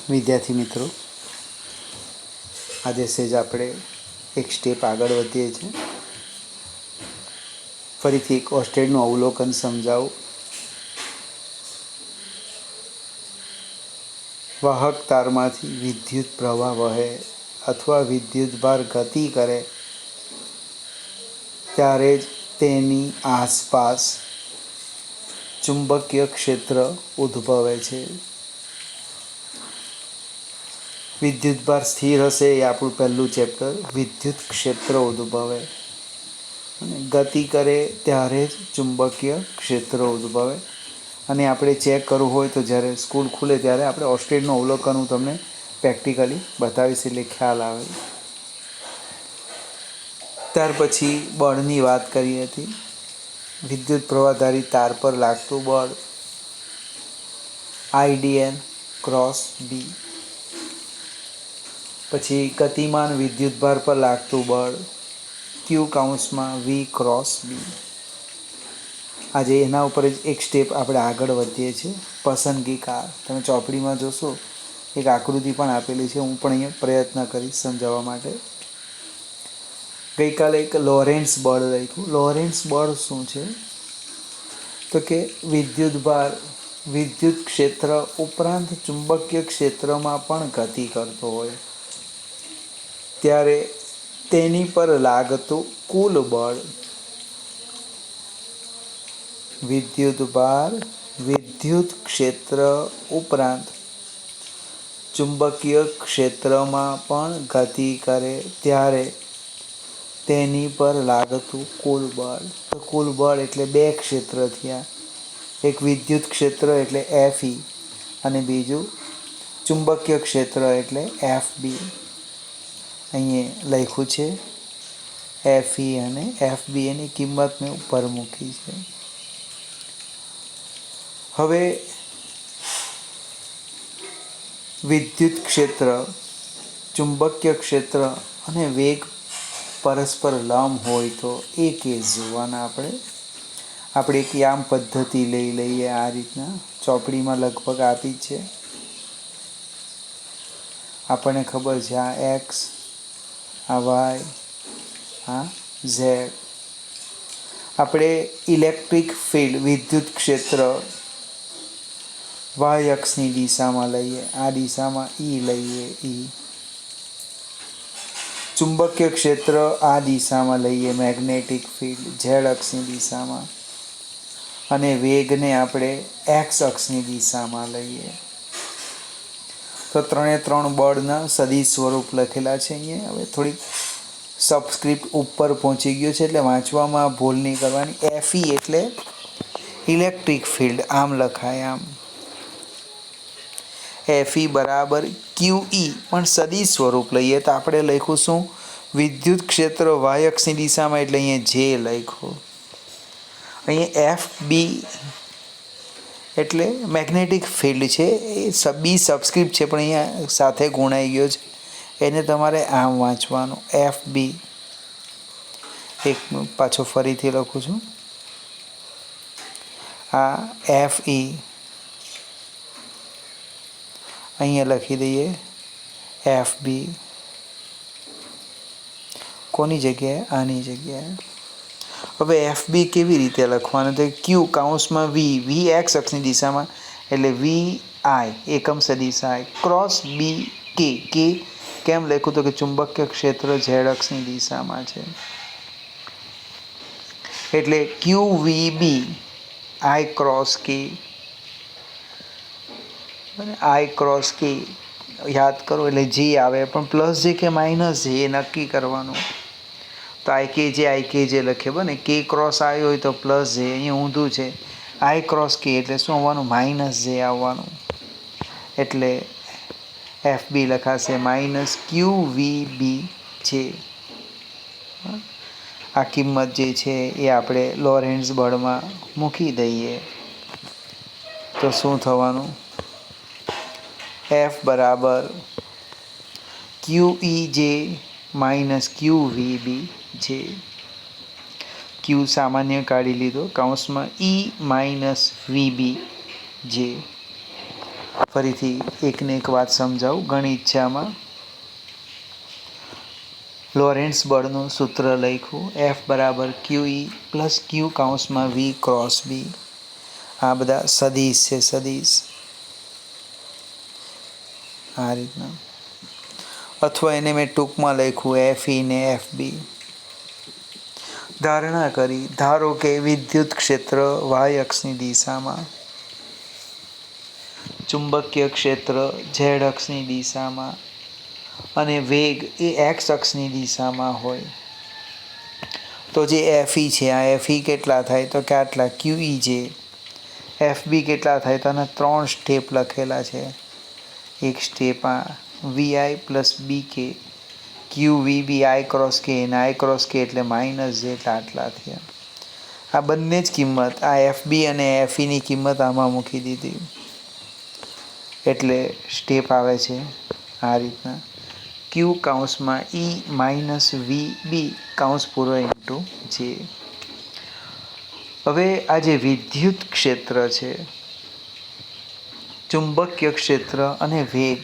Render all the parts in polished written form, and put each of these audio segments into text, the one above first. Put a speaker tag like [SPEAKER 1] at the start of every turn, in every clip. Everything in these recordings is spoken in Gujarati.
[SPEAKER 1] વિદ્યાર્થી મિત્રો, આજે સેજ આપણે એક સ્ટેપ આગળ વધીએ છીએ. ફરીથી એક ઓસ્ટેડનું અવલોકન સમજાવું. વાહક તારમાંથી વિદ્યુત પ્રવાહ વહે અથવા વિદ્યુતભાર ગતિ કરે ત્યારે જ તેની આસપાસ ચુંબકીય ક્ષેત્ર ઉદ્ભવે છે. વિદ્યુતભાર સ્થિર હશે એ આપણું પહેલું ચેપ્ટર. વિદ્યુત ક્ષેત્ર ઉદ્ભવે અને ગતિ કરે ત્યારે જ ચુંબકીય ક્ષેત્ર ઉદ્ભવે. અને આપણે ચેક કરવું હોય તો જ્યારે સ્કૂલ ખુલે ત્યારે આપણે ઓસ્ટેડનું અવલોકન હું તમને પ્રેક્ટિકલી બતાવીશ એટલે ખ્યાલ આવે. ત્યાર પછી બળની વાત કરી હતી. વિદ્યુત પ્રવાહધારી તાર પર લાગતું બળ IDN ક્રોસ બી. પછી ગતિમાન વિદ્યુતભાર પર લાગતું બળ Q V ક્રોસ બી. આજે એના ઉપર જ એક સ્ટેપ આપણે આગળ વધીએ છીએ. પસંદગી કાર. તમે ચોપડીમાં જોશો એક આકૃતિ પણ આપેલી છે. હું પણ અહીંયા પ્રયત્ન કરીશ સમજાવવા માટે. ગઈકાલે એક લોરેન્ટ્ઝ બળ લખ્યું. લોરેન્ટ્ઝ બળ શું છે? તો કે વિદ્યુતભાર વિદ્યુત ક્ષેત્ર ઉપરાંત ચુંબકીય ક્ષેત્રમાં પણ ગતિ કરતો હોય ત્યારે તેની પર લાગતું કુલ બળ વિદ્યુતભાર વિદ્યુત ક્ષેત્ર ઉપરાંત ચુંબકીય ક્ષેત્રમાં પણ ગતિ કરે ત્યારે તેની પર લાગતું કુલ બળ. તો કુલ બળ એટલે બે ક્ષેત્ર થયા. એક વિદ્યુત ક્ષેત્ર એટલે FE અને બીજું ચુંબકીય ક્ષેત્ર એટલે FB. અહીંયા લખ્યું છે FE અને FB. એની કિંમત મેં ઉપર મૂકી છે. હવે વિદ્યુત ક્ષેત્ર, ચુંબકીય ક્ષેત્ર અને વેગ પરસ્પર લંબ હોય તો એ કેસ જોવાના આપણે એક યામ પદ્ધતિ લઈ લઈએ. આ રીતના ચોપડીમાં લગભગ આપી છે. આપણને ખબર છે આ X, આ Y, આ Z. આપણે ઇલેક્ટ્રિક ફિલ્ડ વિદ્યુત ક્ષેત્ર y અક્ષની દિશામાં લઈએ. આ દિશામાં E લઈએ E. ચુંબકીય ક્ષેત્ર આ દિશામાં લઈએ મેગ્નેટિક ફિલ્ડ z અક્ષની દિશામાં. અને વેગને આપણે x અક્ષની દિશામાં લઈએ. તો ત્રણે ત્રણ બળના સદિશ સ્વરૂપ લખેલા છે અહીંયા. હવે થોડીક સબસ્ક્રિપ્ટ ઉપર પહોંચી ગયો છે એટલે વાંચવામાં ભૂલ નહીં કરવાની. FE એટલે ઇલેક્ટ્રિક ફિલ્ડ આમ લખાય આમ. FE બરાબર QE પણ સદિશ સ્વરૂપ લઈએ તો આપણે લખ્યું શું? વિદ્યુત ક્ષેત્ર y અક્ષની દિશામાં એટલે અહીંયા J લખ્યું. અહીંયા FB એટલે મેગ્નેટિક ફિલ્ડ છે. એ બી સબસ્ક્રિપ્ટ છે પણ અહીંયા સાથે ગુણાઈ ગયો છે. એને તમારે આમ વાંચવાનું FB. એક પાછો ફરીથી લખું છું. આ FE અહીંયા લખી દઈએ FB. કોની જગ્યાએ? આની જગ્યાએ. હવે FB કેવી રીતે લખવાનું? તો Q V x અક્ષની દિશામાં એટલે VI એકમ સદિશ I ક્રોસ B K કેમ લખ્યું? તો કે ચુંબકીય ક્ષેત્ર z અક્ષની દિશામાં છે એટલે QVB I cross K. I cross K યાદ કરો એટલે J આવે પણ પ્લસ J કે માઇનસ J એ નક્કી કરવાનું. તો IKJ લખે બને. K ક્રોસ આવ્યો હોય તો પ્લસ J. અહીંયા ઊંધું છે. I ક્રોસ K એટલે શું આવવાનું? માઇનસ J આવવાનું. એટલે FB લખાશે માઇનસ QVB છે. આ કિંમત જે છે એ આપણે લોરેન્ટ્ઝ બળમાં મૂકી દઈએ તો શું થવાનું? F બરાબર QEJ માઇનસ QVB છે. Q સામાન્ય કાઢી લીધો. E માઇનસ VB જે. ફરીથી એકને એક વાત સમજાવું. ઘણી ઈચ્છામાં લોરેન્ટ્સ બળનું સૂત્ર લખ્યું, F બરાબર QE plus Q કાઉન્સમાં V cross B. આ બધા સદીશ છે, સદીશ આ રીતના. અથવા એને મેં ટૂંકમાં લખ્યું FE ને FB. ધારણા કરી, ધારો કે વિદ્યુત ક્ષેત્ર y અક્ષની દિશામાં, ચુંબકીય ક્ષેત્ર z અક્ષની દિશામાં અને વેગ એ x અક્ષની દિશામાં હોય, તો જે FE છે, આ FE કેટલા થાય તો કે આટલા. QE છે, FB કેટલા થાય તો આના 3 સ્ટેપ લખેલા છે. એક સ્ટેપ આ VI plus BK, QVB I cross K અને I ક્રોસ K એટલે માઇનસ Z આટલા થયા. આ બંને જ કિંમત, આ FB અને FEની કિંમત આમાં મૂકી દીધી, એટલે સ્ટેપ આવે છે આ રીતના. Q કાઉન્સમાં E માઇનસ VB કાઉન્સ પૂરો ઇન્ટુ J. હવે આ જે વિદ્યુત ક્ષેત્ર છે, ચુંબકીય ક્ષેત્ર અને વેગ,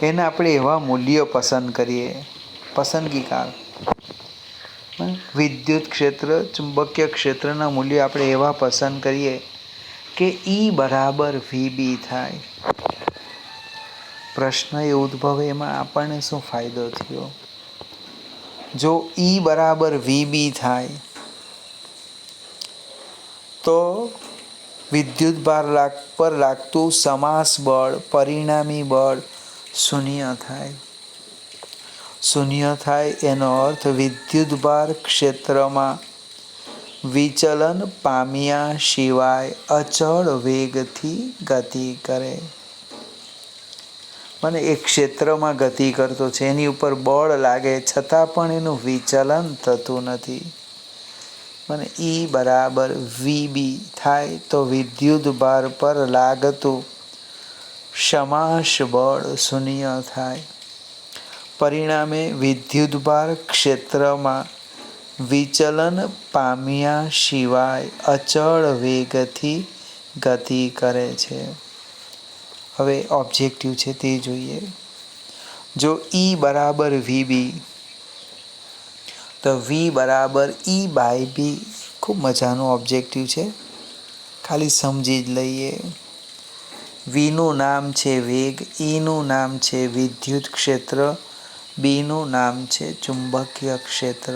[SPEAKER 1] એના આપણે એવા મૂલ્યો પસંદ કરીએ, પસંદગીકાર. વિદ્યુત ક્ષેત્ર, ચુંબકીય ક્ષેત્રના મૂલ્યો આપણે એવા પસંદ કરીએ કે E બરાબર VB થાય. પ્રશ્ન એ ઉદ્ભવે, એમાં આપણને શું ફાયદો થયો? જો E બરાબર VB થાય તો વિદ્યુતભાર પર લાગતું સમાસ બળ, પરિણામી બળ શૂન્ય થાય. શૂન્ય થાય એનો અર્થ વિદ્યુતભાર ક્ષેત્રમાં વિચલન પામ્યા સિવાય અચળ વેગથી ગતિ કરે. મને એક ક્ષેત્રમાં ગતિ કરતો છે, એની ઉપર બળ લાગે છતાં પણ એનું વિચલન થતું નથી. મને E બરાબર VB થાય તો વિદ્યુતભાર પર લાગતું સમાસ બળ શૂન્ય થાય. પરિણામે વિદ્યુતભાર ક્ષેત્રમાં વિચલન પામ્યા સિવાય અચળ વેગથી ગતિ કરે છે. હવે ઓબ્જેક્ટિવ છે તે જોઈએ. જો E બરાબર VB તો V બરાબર E બાય B. ખૂબ મજાનું ઓબ્જેક્ટિવ છે, ખાલી સમજી જ લઈએ. Vનું નામ છે વેગ, Eનું નામ છે વિદ્યુત ક્ષેત્ર, Bનું નામ છે ચુંબકીય ક્ષેત્ર.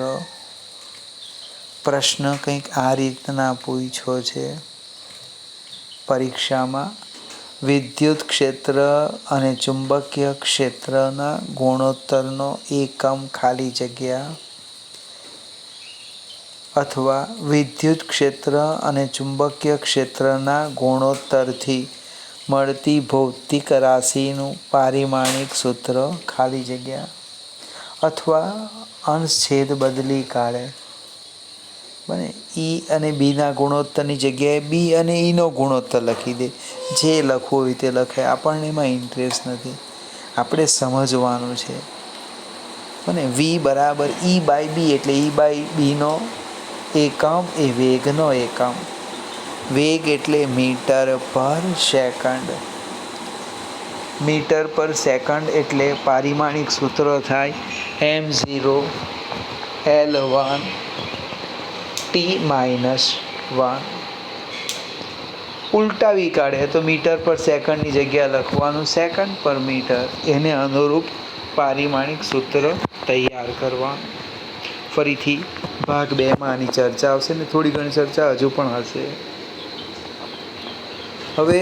[SPEAKER 1] પ્રશ્ન કંઈક આ રીતના પૂછ્યો છે પરીક્ષામાં. વિદ્યુત ક્ષેત્ર અને ચુંબકીય ક્ષેત્રના ગુણોત્તરનો એકમ ખાલી જગ્યા, અથવા વિદ્યુત ક્ષેત્ર અને ચુંબકીય ક્ષેત્રના ગુણોત્તરથી મળતી ભૌતિક રાશિનું પારિમાણિક સૂત્ર ખાલી જગ્યા, અથવા અંશ છેદ બદલી કાઢે. બને E અને Bના ગુણોત્તરની જગ્યાએ B અને Eનો ગુણોત્તર લખી દે. જે લખવું હોય તે લખે, આપણને એમાં ઇન્ટરેસ્ટ નથી, આપણે સમજવાનું છે. અને V બરાબર E બાય B એટલે E બાય Bનો એકમ એ વેગનો એકમ. વેગ એટલે મીટર પર સેકન્ડ. મીટર પર સેકન્ડ એટલે પારિમાણિક સૂત્ર થાય m0l1 t-1. ઉલટાવી કાઢે તો મીટર પર સેકન્ડની જગ્યા લખવાનું સેકન્ડ પર મીટર. એને અનુરૂપ પારિમાણિક સૂત્ર તૈયાર કરવાનું. ફરીથી ભાગ 2માં આની ચર્ચા આવશે ને થોડી ઘણી ચર્ચા હજુ પણ હશે. હવે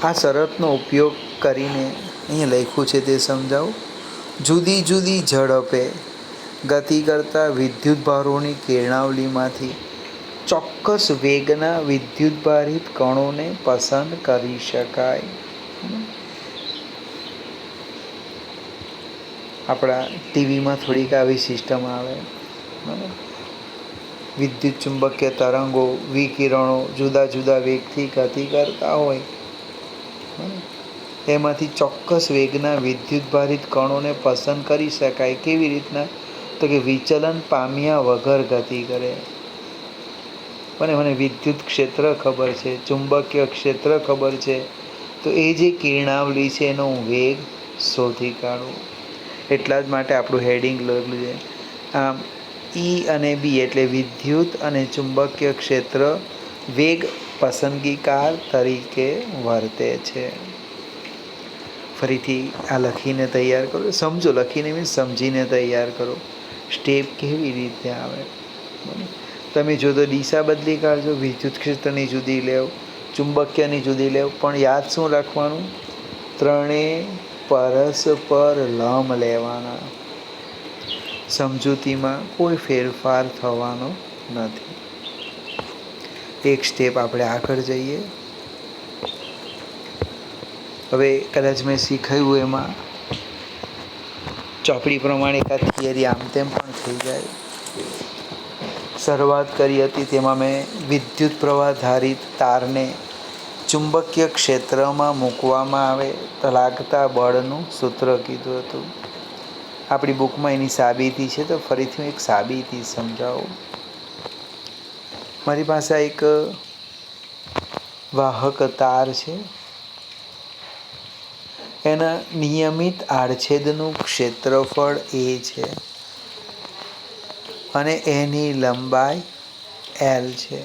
[SPEAKER 1] આ શરતનો ઉપયોગ કરીને અહીંયા લખ્યું છે તે સમજાવું. જુદી જુદી ઝડપે ગતિ કરતા વિદ્યુતભારોની કિરણાવલીમાંથી ચોક્કસ વેગના વિદ્યુતભારિત કણોને પસંદ કરી શકાય. આપણા ટીવીમાં થોડીક આવી સિસ્ટમ આવે. વિદ્યુત ચુંબકીય તરંગો, વિકિરણો જુદા જુદા વેગથી ગતિ કરતા હોય, એમાંથી ચોક્કસ વેગના વિદ્યુતભારિત કણોને પસંદ કરી શકાય. કેવી રીતના? તો કે વિચલન પામ્યા વગર ગતિ કરે. અને મને વિદ્યુત ક્ષેત્ર ખબર છે, ચુંબકીય ક્ષેત્ર ખબર છે, તો એ જે કિરણાવલી છે એનો હું વેગ શોધી કાઢું. એટલા જ માટે આપણું હેડિંગ લખેલું છે. આમ ઈ અને બી એટલે વિદ્યુત અને ચુંબકીય ક્ષેત્ર વેગ પસંદગીકાર તરીકે વર્તે છે. ફરીથી આ લખીને તૈયાર કરો. સમજો, લખીને મીન્સ સમજીને તૈયાર કરો. સ્ટેપ કેવી રીતે આવે. તમે જો તો દિશા બદલી કાઢજો, વિદ્યુત ક્ષેત્રની જુદી લેવ, ચુંબકીયની જુદી લેવ, પણ યાદ શું રાખવાનું? ત્રણેય પરસ્પર લંબ લેવાના. સમજૂતીમાં કોઈ ફેરફાર થવાનો નથી. એક સ્ટેપ આપણે આગળ જઈએ. હવે કદાચ મેં શીખાયું એમાં ચોપડી પ્રમાણે એકાદ થિયરી આમ તેમ પણ થઈ જાય. શરૂઆત કરી હતી તેમાં મેં વિદ્યુત પ્રવાહ ધારિત તારને ચુંબકીય ક્ષેત્રમાં મૂકવામાં આવે તો લાગતા બળનું સૂત્ર કીધું હતું. આપણી બુકમાં એની સાબિતી છે, તો ફરીથી હું એક સાબિતી સમજાવું. મારી પાસે એક વાહક તાર છે. એના નિયમિત આડછેદનું ક્ષેત્રફળ એ છે અને એની લંબાઈ L છે.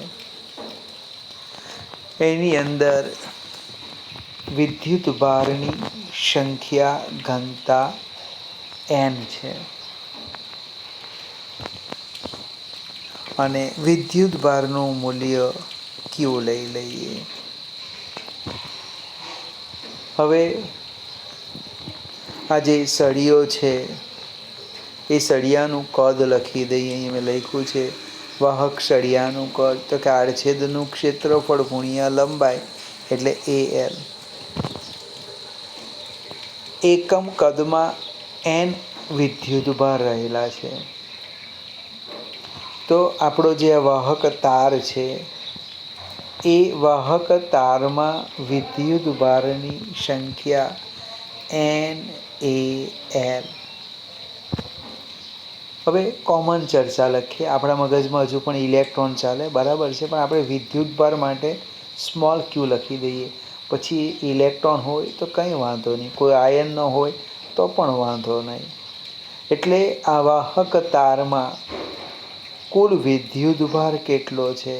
[SPEAKER 1] એની અંદર વિદ્યુત ભારની સંખ્યા ઘનતા N છે અને વિદ્યુત ભારનું મૂલ્ય Q લઈ લઈએ. હવે આ જે સળીઓ છે એ સળિયાનું કદ લખી દઈએ. અહીં મેં લખ્યું છે વાહક સળિયાનું કદ, તો કે આડછેદનું ક્ષેત્રફળ ગુણ્યા લંબાઈ એટલે AL. એકમ કદમાં N વિદ્યુતભાર રહેલા છે. તો આપણો જે વાહક તાર છે એ વાહક તારમાં વિદ્યુતભારની સંખ્યા NaL. હવે કોમન ચર્ચા લખીએ. આપણા મગજમાં હજુ પણ ઇલેક્ટ્રોન ચાલે, બરાબર છે, પણ આપણે વિદ્યુતભાર માટે સ્મોલ q લખી દઈએ. પછી ઇલેક્ટ્રોન હોય તો કંઈ વાંધો નહીં, કોઈ આયન ન હોય તો પણ વાંધો નહીં. એટલે આ વાહક તારમાં કુલ વિદ્યુતભાર કેટલો છે?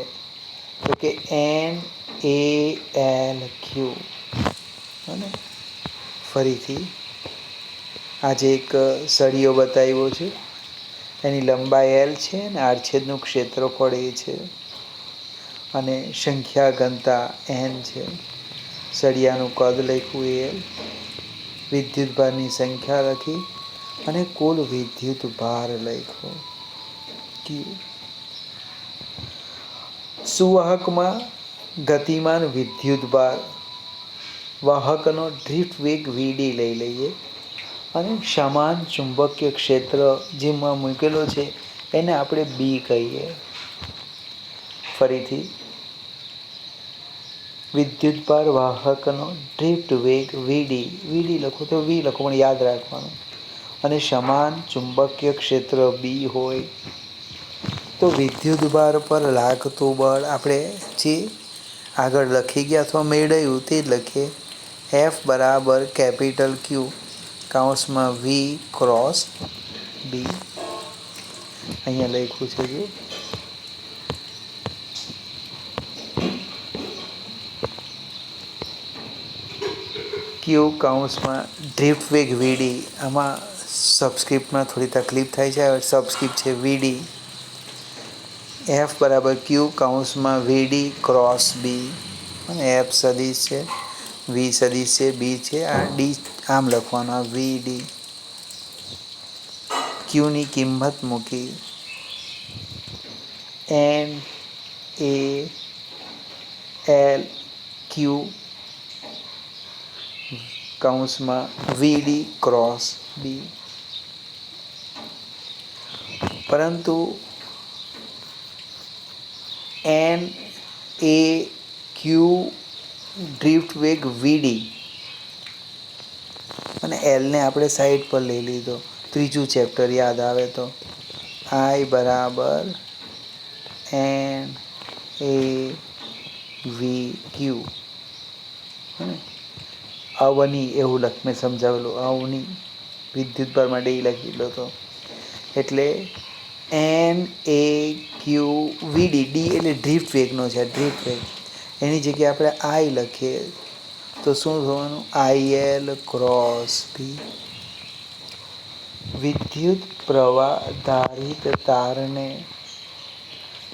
[SPEAKER 1] તો કે NaLQ. અને ફરીથી આજે એક સળિયો બતાવ્યો છે, એની લંબાઈ L છે અને આડછેદનું ક્ષેત્રફળ એ છે અને સંખ્યા ઘનતા N છે. સળિયાનું કદ લખ્યું L, વિદ્યુતભારની સંખ્યા લખી અને કુલ વિદ્યુતભાર લખ્યો Q. સુવાહકમાં ગતિમાન વિદ્યુતભાર વાહકનો ડ્રિફ્ટ વેગ Vd લઈ લઈએ અને સમાન ચુંબકીય ક્ષેત્ર જેમાં મૂકેલો છે એને આપણે B કહીએ. ફરીથી વિદ્યુતભાર વાહકનો ડ્રિફ્ટ વેગ Vd લખો તો V લખો, પણ યાદ રાખવાનું. અને સમાન ચુંબકીય ક્ષેત્ર B હોય તો વિદ્યુતભાર પર લાગતું બળ આપણે જે આગળ લખી ગયા અથવા મેળવ્યું તે જ લખીએ. F બરાબર કેપિટલ Q કૌંસમાં V ક્રોસ B. અહીંયા લખ્યું છે જો Q કૌંસમાં ડ્રિફ્ટ વેગ Vd. આમાં સબસ્ક્રિપ્ટમાં થોડી તકલીફ થાય છે. સબસ્ક્રિપ્ટ છે Vd. F બરાબર Q કૌંસમાં Vd ક્રોસ B અને F સદિશ છે, V સદિશ છે, B છે, આ D આમ લખવાનું, આ Vd. Qની કિંમત મૂકી NaLQ કૌંસમાં Vd ક્રોસ B. પરંતુ NaQ ડ્રિફ્ટ વેગ Vd અને Lને આપણે સાઈડ પર લઈ લીધો. ત્રીજું ચેપ્ટર યાદ આવે તો I બરાબર એ વી ક્યુ, અવની એવું મેં સમજાવેલું, અવની વિદ્યુત ભાર માટે એ લખેલો હતો. એટલે NAQVD, ડી એટલે ડ્રિફ્ટ વેગનો છે, ડ્રિફ્ટ વેગ. એની જગ્યાએ આપણે આઈ લખીએ તો શું થવાનું? IL cross B. વિદ્યુત પ્રવાહ ધારિત તારને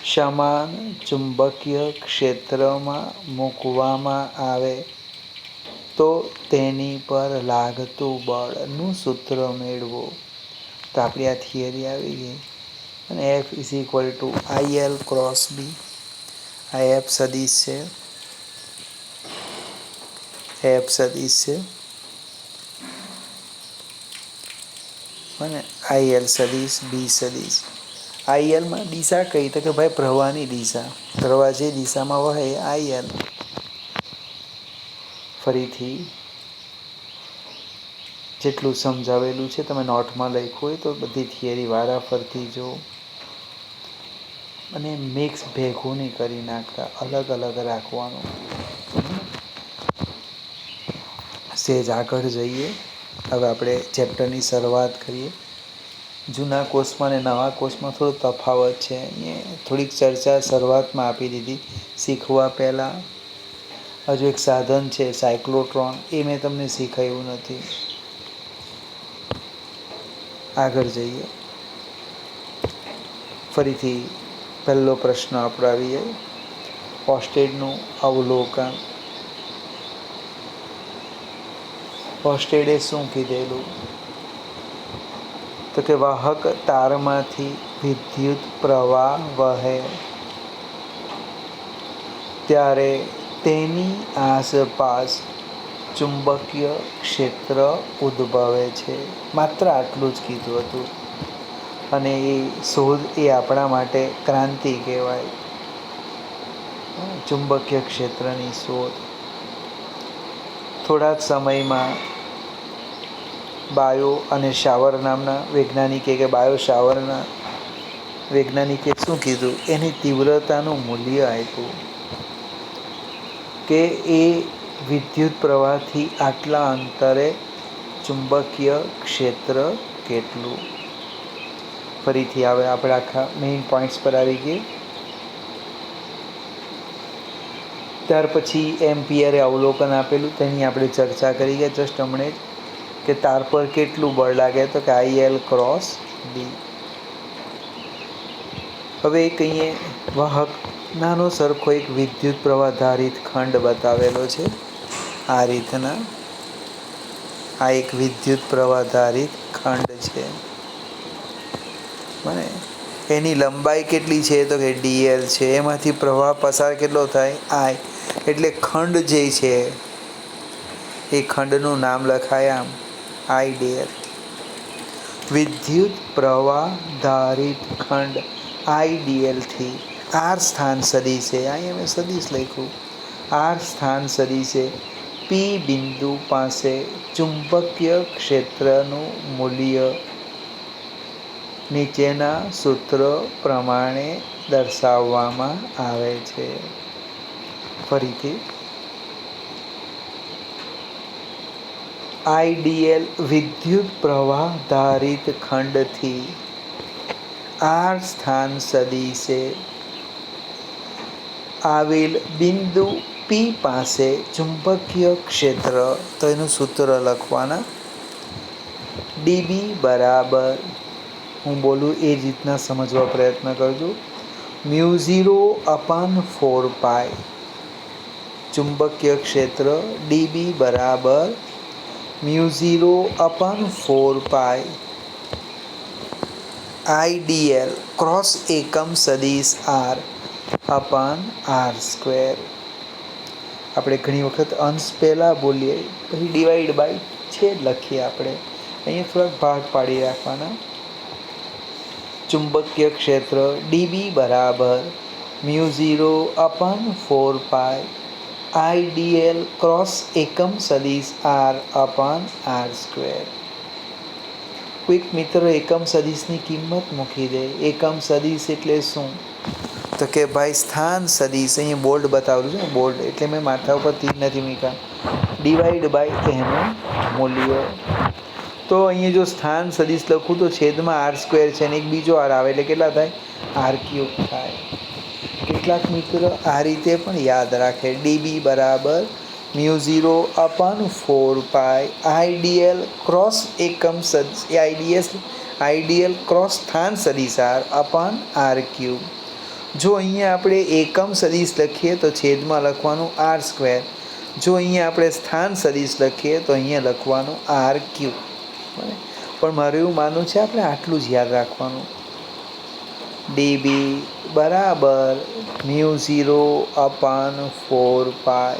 [SPEAKER 1] સમાન ચુંબકીય ક્ષેત્રમાં મૂકવામાં આવે તો તેની પર લાગતું બળનું સૂત્ર મેળવો. તો આપણી આ થિયરી આવી ગઈ. અને F is equal to IL cross B. આ F સદિશ છે, F સદિશ છે અને IL સદિશ, બી સદિશ. ILમાં દિશા કઈ? તો કે ભાઈ પ્રવાહની દિશા, પ્રવાહ જે દિશામાં વહે IL. ફરીથી જેટલું સમજાવેલું છે તમે નોટમાં લખ્યું હોય તો બધી થિયરી વારાફરતી જો, અને મિક્સ ભેગું નહીં કરી નાખતા, અલગ અલગ રાખવાનું. સેજ આગળ જઈએ. હવે આપણે ચેપ્ટરની શરૂઆત કરીએ. જૂના કોર્સમાં અને નવા કોર્સમાં થોડો તફાવત છે. અહીંયા થોડીક ચર્ચા શરૂઆતમાં આપી દીધી શીખવા પહેલાં. હજુ એક સાધન છે સાયક્લોટ્રોન, એ મેં તમને શીખવ્યું નથી. આગળ જઈએ. ફરીથી પહેલો પ્રશ્ન આપણો આવી જાય. ઓર્સ્ટેડનું અવલોકન. ઓર્સ્ટેડે શું કીધેલું? તો કે વાહક તારમાંથી વિદ્યુત પ્રવાહ વહે ત્યારે તેની આસપાસ ચુંબકીય ક્ષેત્ર ઉદ્ભવે છે. માત્ર આટલું જ કીધું હતું. અને એ શોધ એ આપણા માટે ક્રાંતિ કહેવાય. ચુંબકીય ક્ષેત્રની શોધ. થોડા જ સમયમાં બાયો અને શાવર નામના વૈજ્ઞાનિકે, કે બાયો શાવરના વૈજ્ઞાનિકે શું કીધું? એની તીવ્રતાનું મૂલ્ય આપ્યું કે એ વિદ્યુત પ્રવાહથી આટલા અંતરે ચુંબકીય ક્ષેત્ર કેટલું. ફરીથી હવે આપણે આખા મેઇન પોઈન્ટ્સ પર આવી ગઈએ. ત્યાર પછી એમ્પિયરે અવલોકન આપેલું, તેની આપણે ચર્ચા કરી ગયા જસ્ટ હમણે જ, કે તાર પર કેટલું બળ લાગે? તો કે IL ક્રોસ બી. હવે કહીએ વાહક નાનો સરખો એક વિદ્યુત પ્રવાહ ધારિત ખંડ બતાવેલો છે આ રીતના. આ એક વિદ્યુત પ્રવાહ ધારિત ખંડ છે. બને એની લંબાઈ કેટલી છે? તો કે DL છે. એમાંથી પ્રવાહ પસાર કેટલો થાય? I. એટલે ખંડ જે છે એ ખંડનું નામ લખાય આમ IDL. વિદ્યુત પ્રવાહ ધારિત ખંડ IDL થી R સ્થાન સદિશે, અહીંયા મેં સદિશ લખ્યું, R સ્થાન સદિશે P બિંદુ પાસે ચુંબકીય ક્ષેત્રનું મૂલ્ય નીચેના સૂત્ર પ્રમાણે દર્શાવવામાં આવે છે. ફરીથી IDL વિદ્યુત પ્રવાહ ધારિત ખંડથી R સ્થાન સદિશે આવેલ બિંદુ P પાસે ચુંબકીય ક્ષેત્ર, તો એનું સૂત્ર લખવાના DB બરાબર, હું બોલું એ જ રીતના સમજવા પ્રયત્ન કરજો, μ0/4π. ચુંબકીય ક્ષેત્ર DB બરાબર μ0/4π IDL ક્રોસ એકમ સદિશ R અપાન R². આપણે ઘણી વખત અંશ પહેલાં બોલીએ પછી ડિવાઈડ બાય છે લખીએ. આપણે અહીંયા થોડાક ભાગ પાડી રાખવાના. ચુંબકીય ક્ષેત્ર DB બરાબર μ0/4π IDL ક્રોસ એકમ સદિશ R અપાન R². કોઈક મિત્ર એકમ સદિશની કિંમત મૂકી દે. એકમ સદિશ એટલે શું? તો કે ભાઈ સ્થાન સદીશ, અહીં બોલ્ડ બતાવેલું છે, બોલ્ડ એટલે મેં માથા ઉપર તીર નથી મૂક્યા, ડિવાઈડ બાય એનું મૂલ્ય. તો અહીંયા જો સ્થાન સદીશ લખું તો છેદમાં આર સ્ક્વેર છે ને એક બીજો આર આવે એટલે કેટલા થાય? આર ક્યુબ થાય. કેટલાક મિત્રો આ રીતે પણ યાદ રાખે, ડીબી બરાબર μ0 અપન 4 આઈડીએલ ક્રોસ એકમ આઈડીએલ ક્રોસ સ્થાન સદીશ આર અપન આર ક્યુબ. જો અહીંયા આપણે એકમ સદીશ લખીએ તો છેદમાં લખવાનું આર સ્ક્વેર, જો અહીંયા આપણે સ્થાન સદીશ લખીએ તો અહીંયા લખવાનું આર ક્યુબ. પણ મારું એવું માનવું છે આપણે આટલું જ યાદ રાખવાનું, ડીબી બરાબર μ0 અપન 4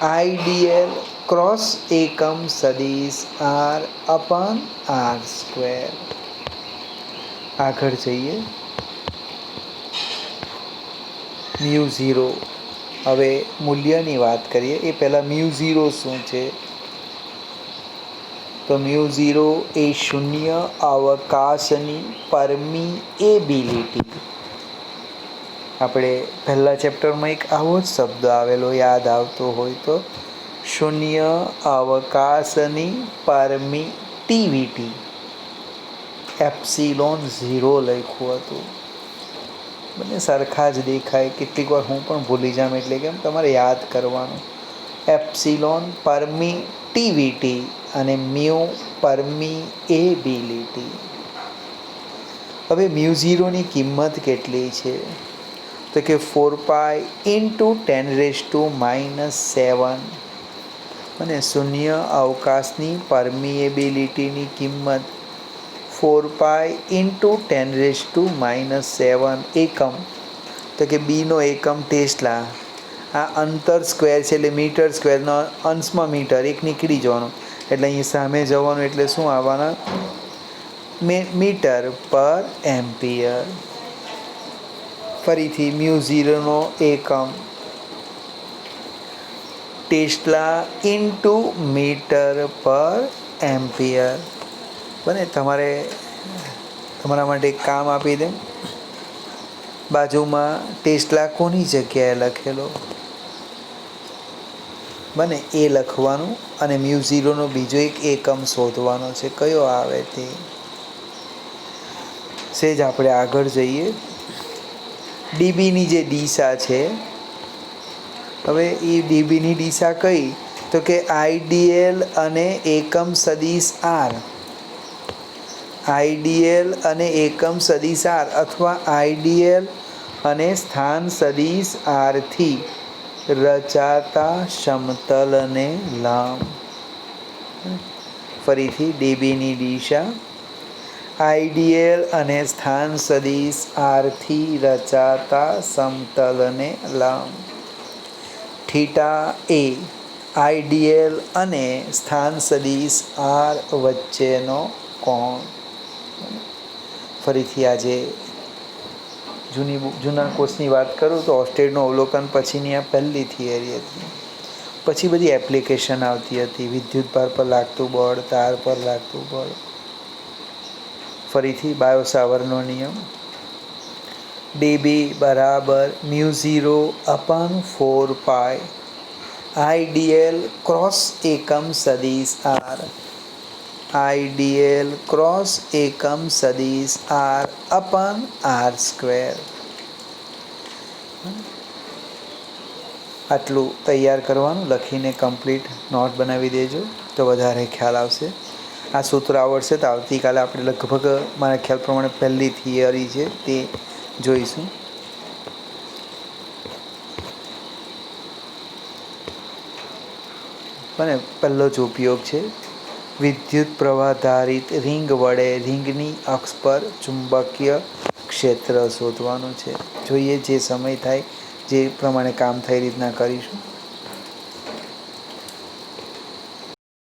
[SPEAKER 1] આઈડીએલ ક્રોસ એકમ સદીશ આર અપન આર સ્ક્વેર. આગળ જઈએ, μ0 હવે મૂલ્યની વાત કરીએ એ પહેલાં μ0 શું છે? તો μ0 એ શૂન્ય અવકાશની પરમિએબિલિટી. આપણે પહેલા ચેપ્ટરમાં એક આવો જ શબ્દ આવેલો યાદ આવતો હોય તો, શૂન્ય અવકાશની પરમિટિવિટી, એપ્સિલોન 0 લખ્યું હતું. બંને સરખા જ દેખાય, કેટલીક વાર હું પણ ભૂલી જાઉં, એટલે કેમ તમારે યાદ કરવાનું. એપ્સિલોન પરમિટિવિટી અને મ્યુ પરમિએબિલિટી. હવે μ0ની કિંમત કેટલી છે? તો કે 4 × 10⁻⁻7 અને શૂન્ય અવકાશની પરમિએબિલિટીની કિંમત 4 × 10⁻⁷ એકમ. તો કે બીનો એકમ ટેસ્લા, આ અંતર સ્ક્વેર છે એટલે મીટર સ્ક્વેરનો અંશમાં મીટર એક નીકળી જવાનું એટલે અહીં સામે જવાનું એટલે શું આવવાના? મીટર પર એમ્પિયર. ફરીથી μ0નો એકમ ટેસ્લા ઇન્ટુ મીટર પર એમ્પિયર. બને તમારા માટે એક કામ આપી દે, બાજુમાં ટેસ્લા કોની જગ્યાએ લખેલો બને એ લખવાનું અને μ0નો બીજો એક એકમ શોધવાનો છે, કયો આવે તે. સેજ આપણે આગળ જઈએ, ડીબીની જે દિશા છે, હવે એ ડીબીની દિશા કઈ? તો કે આઈડીએલ અને એકમ સદીશ આર, આઈડીએલ અને એકમ સદીશ આર અથવા આઈડીએલ અને સ્થાન સદીશ આરથી રચાતા સમતલને લંબ. ફરીથી ડીબીની દિશા આઈડીએલ અને સ્થાન સદીશ આરથી રચાતા સમતલને લંબ. થીટા એ આઈડીએલ અને સ્થાન સદીશ આર વચ્ચેનો કોણ. ફરીથી આજે જૂના કોર્સની વાત કરું તો ઓસ્ટેડનું અવલોકન પછીની આ પહેલી થિયરી હતી. પછી બધી એપ્લિકેશન આવતી હતી, વિદ્યુત ભાર પર લાગતું બળ, તાર પર લાગતું બળ. ફરીથી બાયો સાવરનો નિયમ, ડીબી બરાબર μ0 અપન 4 આઈડીએલ ક્રોસ એકમ સદીશ આર, આઈડીએલ ક્રોસ એકમ સદીશ આર અપન આર સ્ક્વેર. આટલું તૈયાર કરવાનું, લખીને કમ્પ્લીટ નોટ બનાવી દેજો તો વધારે ખ્યાલ આવશે. આ સૂત્ર આવડશે તો આવતીકાલે આપણે લગભગ મારા ખ્યાલ પ્રમાણે પહેલી થિયરી છે તે જોઈશું. અને પહેલો જ ઉપયોગ છે, વિદ્યુત પ્રવાહધારિત રિંગ વડે રિંગની અક્ષ પર ચુંબકીય ક્ષેત્ર શોધવાનું છે. જોઈએ જે સમય થાય જે પ્રમાણે કામ થાય એ રીતના કરીશું.